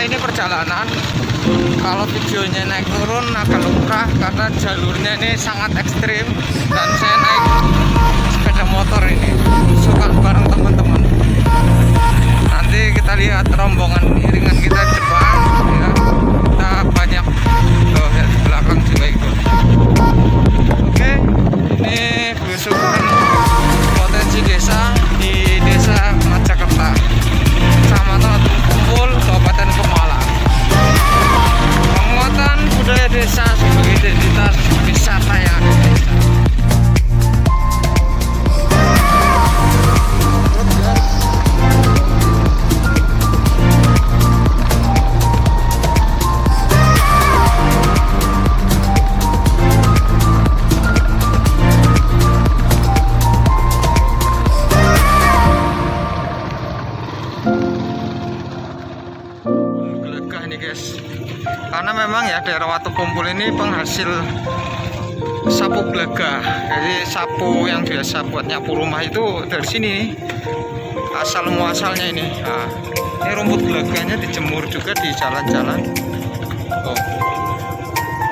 ini perjalanan. Kalau videonya naik turun agak lumrah karena jalurnya ini sangat ekstrim dan saya naik sepeda motor ini suka bareng teman-teman. Nanti kita lihat rombongan iringan kita di depan ya. Kita banyak tuh ya, di belakang juga ikut. Oke, ini belusukan potensi desa di Desa Majakerta, Kecamatan Kumpul, Kabupaten Pemalang. Penguatan budaya desa sebagai identitas wisata yang ada di desa. Karena memang ya daerah Watu Kumpul ini penghasil sapu gelaga. Jadi sapu yang biasa buat nyapu rumah itu dari sini nih, asal muasalnya ini. Nah, ini rumput gelaganya dijemur juga di jalan-jalan. Oh.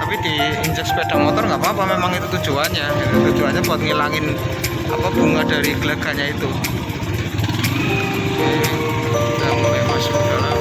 Tapi diinjak sepeda motor nggak apa-apa, memang itu tujuannya. Tujuannya buat ngilangin apa bunga dari gelaganya itu. Oke, kita mulai masuk ke dalam.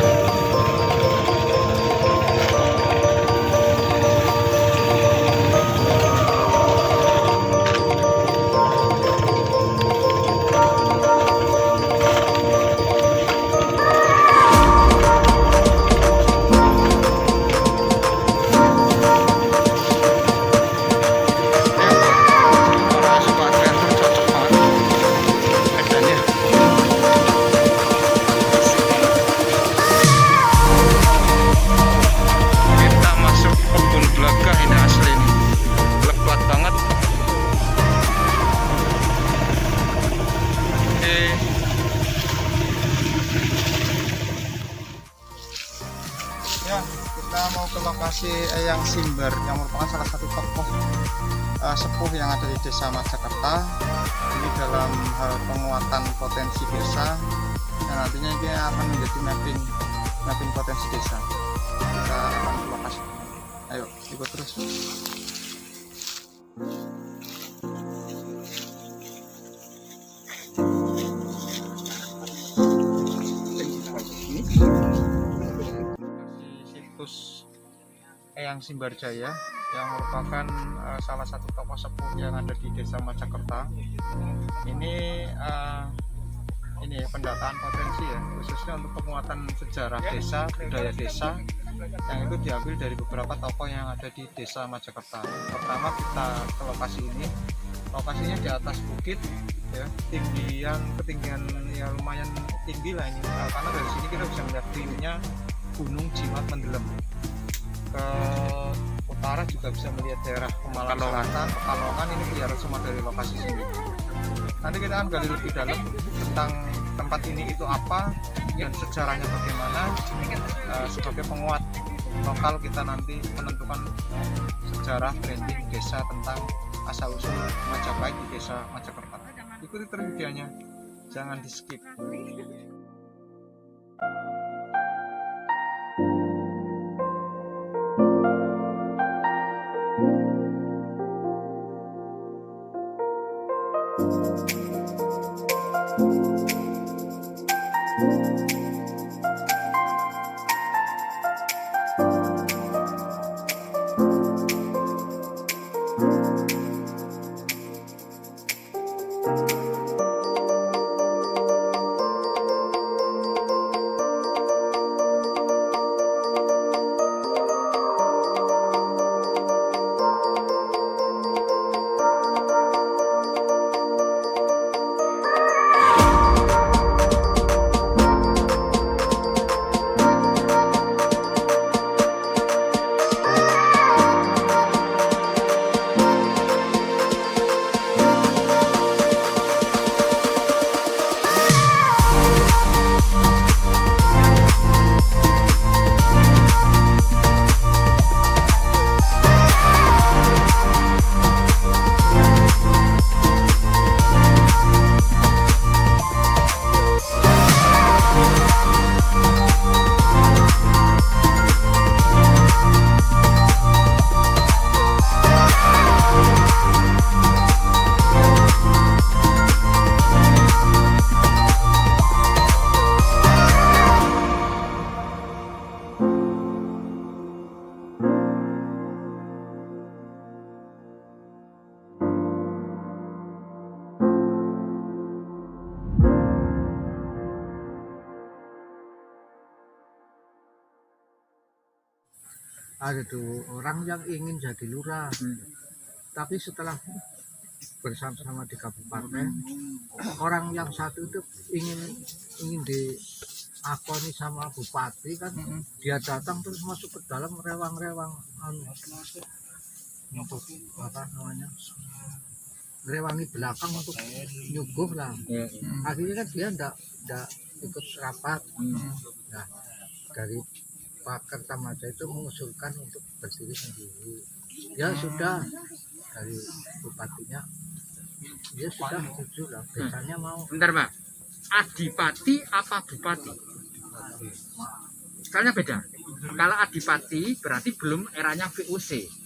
Kita mau ke lokasi Eyang Simbar yang merupakan salah satu tokoh sepuh yang ada di Desa Majakerta. Ini dalam hal penguatan potensi desa dan nantinya ini akan menjadi mapping potensi desa. Kita akan ke lokasi. Ayo ikut terus. Eyang Simbar Jaya yang merupakan salah satu tokoh sepuh yang ada di Desa Majakerta. Ini pendataan potensi ya, khususnya untuk penguatan sejarah desa, budaya desa yang itu diambil dari beberapa tokoh yang ada di Desa Majakerta. Pertama kita ke lokasi ini, lokasinya di atas bukit ya, ketinggian ya lumayan tinggi lah ini, karena dari sini kita bisa melihat view-nya Gunung Jimat Mendelem. Ke utara juga bisa melihat daerah Pemalang Selatan, Pekalongan. Ini kelihatan semua dari lokasi sini. Nanti kita akan gali lebih dalam tentang tempat ini itu apa dan sejarahnya bagaimana. Sebagai penguat lokal kita nanti menentukan sejarah branding desa tentang asal usul Majapahit di Desa Majakerta. Ikuti terus videonya, jangan di skip. ada tuh orang yang ingin jadi lurah, tapi setelah bersama-sama di kabupaten, orang yang satu itu ingin diakoni sama bupati kan, dia datang terus masuk ke dalam rewang-rewang untuk apa namanya, rewangi belakang untuk nyuguh lah. Akhirnya kan dia enggak ikut rapat. Nah, dari Pak Kertamaja itu mengusulkan untuk berdiri sendiri. Ya sudah, dari bupatinya dia sudah setuju lah, desanya mau. Bentar Pak, adipati apa bupati? Soalnya beda. Kalau adipati berarti belum eranya VOC.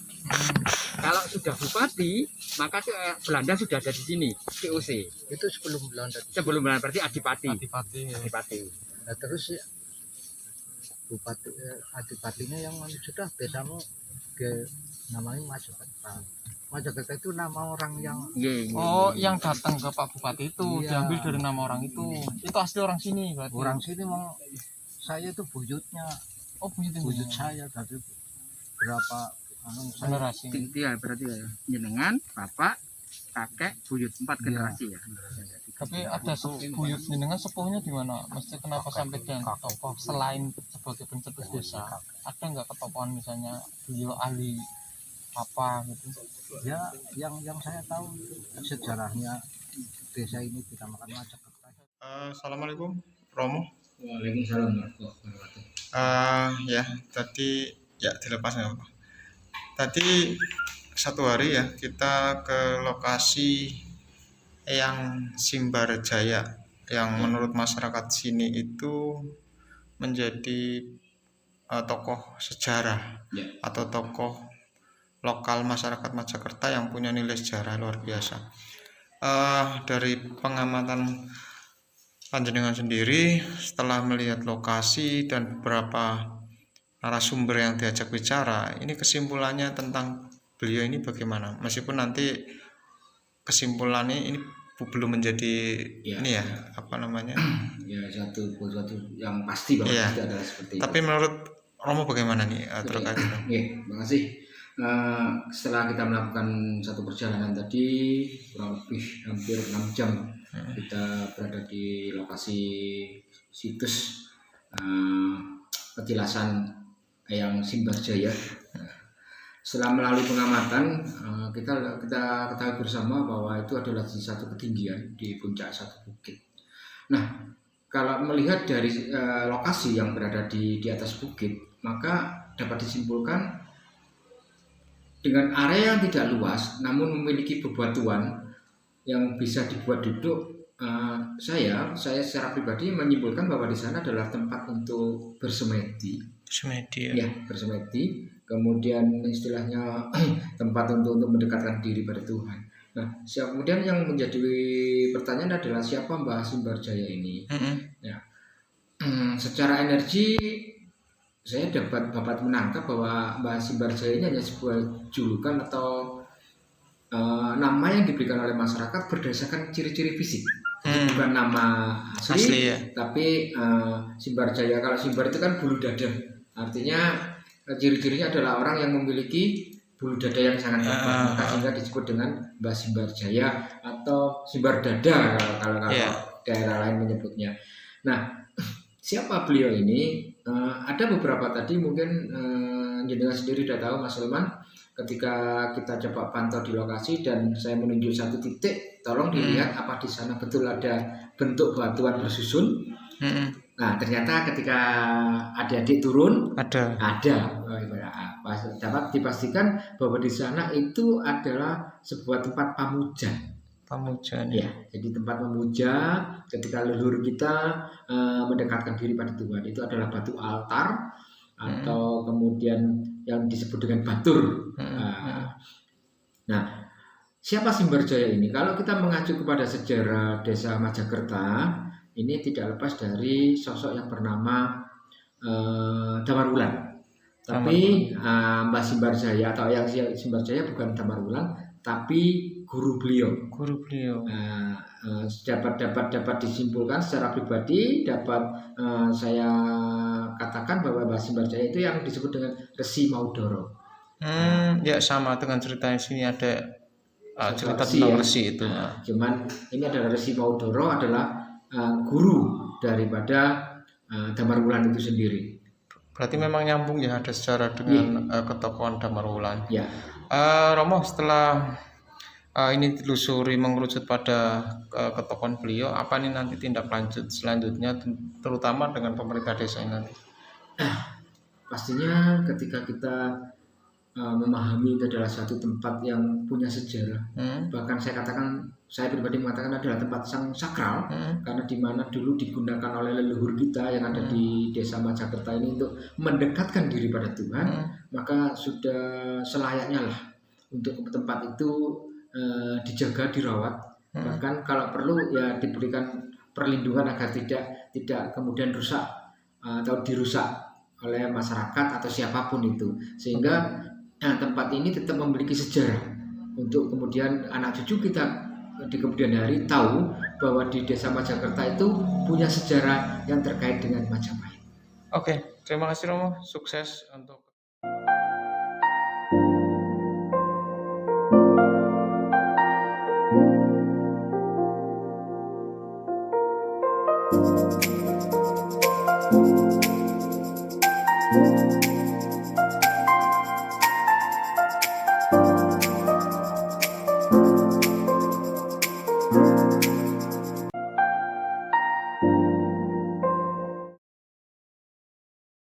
Kalau sudah bupati, maka Belanda sudah ada di sini, VOC. Itu sebelum Belanda. Sebelum Belanda berarti adipati. Adipati. Nah, terus ya, bupati adipatinya yang sudah desamu ke namanya Majakerta. Majakerta itu nama orang yang Yang datang ke Pak Bupati itu diambil dari nama orang itu. Itu asli orang sini berarti. Orang sini mau saya itu buyutnya. Oh, buyut saya dari berapa generasi. Iya berarti ya. Jenengan, bapak, kakek, buyut 4 generasi ya. Tapi ada buyut jenengan sepuhnya di mana? Mesti kenapa sampai dengan tokoh selain sebagai pencetus desa? Ada nggak ketokohan misalnya beliau ahli apa gitu? Ya, yang saya tahu sejarahnya desa ini dinamakan Majakerta. Assalamualaikum, Romo. Waalaikumsalam warahmatullahi wabarakatuh. Ya, tadi ya dilepas nggak apa. Tadi satu hari ya kita ke lokasi yang Simbarjaya yang menurut masyarakat sini itu menjadi tokoh sejarah atau tokoh lokal masyarakat Majakerta yang punya nilai sejarah luar biasa. Dari pengamatan panjenengan sendiri setelah melihat lokasi dan beberapa narasumber yang diajak bicara, ini kesimpulannya tentang beliau ini bagaimana? Meskipun nanti kesimpulannya ini belum menjadi ini ya apa namanya? Ya satu yang pasti bahwa itu adalah seperti Tapi itu. menurut Romo bagaimana nih terkait itu? Terima kasih. Setelah kita melakukan satu perjalanan tadi kurang lebih hampir 6 jam kita berada di lokasi situs petilasan yang Simbarjaya. Setelah melalui pengamatan kita ketahui bersama bahwa itu adalah di satu ketinggian di puncak satu bukit. Nah, kalau melihat dari lokasi yang berada di atas bukit, maka dapat disimpulkan dengan area yang tidak luas namun memiliki bebatuan yang bisa dibuat duduk. Saya secara pribadi menyimpulkan bahwa di sana adalah tempat untuk bersemedi. Bersemedi. Kemudian istilahnya tempat untuk mendekatkan diri pada Tuhan. Nah, kemudian yang menjadi pertanyaan adalah siapa Mbah Simbarjaya ini? Ya, secara energi saya dapat menangkap bahwa Mbah Simbarjaya ini hanya sebuah julukan atau nama yang diberikan oleh masyarakat berdasarkan ciri-ciri fisik, bukan nama asli ya. Tapi Simbarjaya, kalau Simbar itu kan bulu dada, artinya ciri-cirinya adalah orang yang memiliki bulu dada yang sangat lebar, maka sehingga disebut dengan Mbah Simbarjaya atau Simbar Dada kalau daerah lain menyebutnya. Nah, siapa beliau ini? Ada beberapa tadi mungkin jenengan sendiri sudah tahu Mas Sulman, ketika kita coba pantau di lokasi dan saya menunjuk satu titik, tolong dilihat apa di sana betul ada bentuk batuan bersusun. Nah, ternyata ketika adik-adik turun ada. Dapat dipastikan bahwa di sana itu adalah sebuah tempat pamujan ya. Jadi tempat memuja ketika leluhur kita mendekatkan diri pada Tuhan, itu adalah batu altar atau kemudian yang disebut dengan batur. Nah, siapa Simbarjaya ini? Kalau kita mengacu kepada sejarah desa Majakerta, ini tidak lepas dari sosok yang bernama Damar Wulan. Tapi Mbah Simbarjaya atau yang Simbarjaya bukan Damar Wulan, tapi guru beliau. Guru beliau. Nah, dapat disimpulkan secara pribadi, dapat saya katakan bahwa Mbah Simbarjaya itu yang disebut dengan Resi Maudoro. Ya sama dengan cerita yang sini ada cerita Resi, tentang ya. Resi itu. Cuman ini adalah Resi Maudoro adalah guru daripada Damar Wulan itu sendiri. Berarti memang nyambung ya, ada sejarah dengan ketokohan Damar Wulan. Ya. Romo, setelah ini ditelusuri mengerucut pada ketokohan beliau, apa nih nanti tindak lanjut selanjutnya, terutama dengan pemerintah desa ini nanti? Pastinya ketika kita memahami itu adalah satu tempat yang punya sejarah, bahkan saya pribadi mengatakan adalah tempat yang sakral, karena di mana dulu digunakan oleh leluhur kita yang ada di desa Majakerta ini untuk mendekatkan diri pada Tuhan, maka sudah selayaknya lah untuk tempat itu dijaga, dirawat, bahkan kalau perlu ya diberikan perlindungan agar tidak kemudian rusak atau dirusak oleh masyarakat atau siapapun itu, sehingga tempat ini tetap memiliki sejarah untuk kemudian anak cucu kita di kemudian hari tahu bahwa di desa Majakerta itu punya sejarah yang terkait dengan Majapahit. Oke, terima kasih Romo, sukses untuk Thank you.